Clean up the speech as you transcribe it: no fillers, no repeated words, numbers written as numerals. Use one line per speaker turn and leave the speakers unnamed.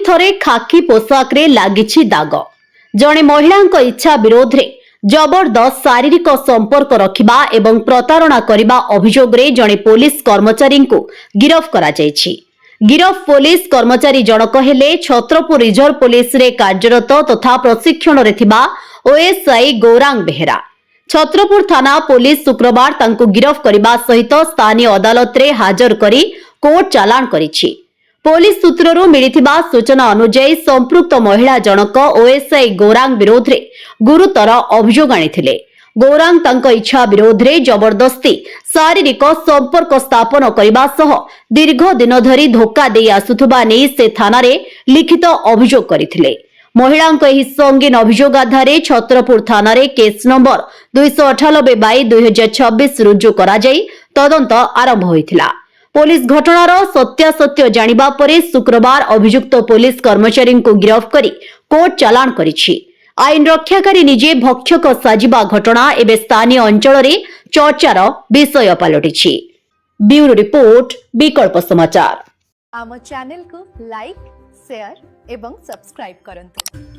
थरे खाकी पोशाक रे लागिछि दाग। जणे महिलांक इच्छा विरोध रे जबरदस्त शारीरिक संपर्क रखिबा एवं प्रतारणा करिबा अभियोग रे जणे पुलिस कर्मचारी को गिरफ करा जायछि। गिरफ पुलिस कर्मचारी जनक हेले छत्रपुर रिजर्व पुलिस रे कार्यरत तथा प्रशिक्षण रे थिबा ओएसआई गौरांग बेहेरा। छत्रपुर थाना पुलिस शुक्रवार तांको गिरफ करिबा सहित स्थानीय अदालत रे हाजर करी कोर्ट चालान करिछि। पुलिस सूत्रରୁ मिलिथिबा सूचना अनुसार संपृक्त महिला जनक ओएसआई गौरांग विरोध रे गुरुतर अभियोग आनिथिले। गौरांग तांको इच्छा विरोध रे जबरदस्ती शारीरिक संपर्क स्थापन करिबा सह दीर्घ दिन धरी धोखा देई आसुथबा नै से थाना रे लिखित अभियोग करिथिले। महिलांको एही संगीन अभियोग आधारे छत्रपुर थाना रे केस नंबर 298/2026 रुजु करा जाई तदंत आरंभ होइथिला। पुलिस घटनार सत्यासत्य जानिबा परे शुक्रवार अभियुक्त पुलिस कर्मचारी को गिरफ करी कोर्ट चालान करिछि। आईन रक्षाकारी निजे भक्षक साजिबा घटना एबे स्थानीय अंचल रे चर्चार विषय पलटिछि। ब्यूरो रिपोर्ट विकल्प समाचार।
आम चैनल को लाइक शेयर एवं सब्सक्राइब करंतु।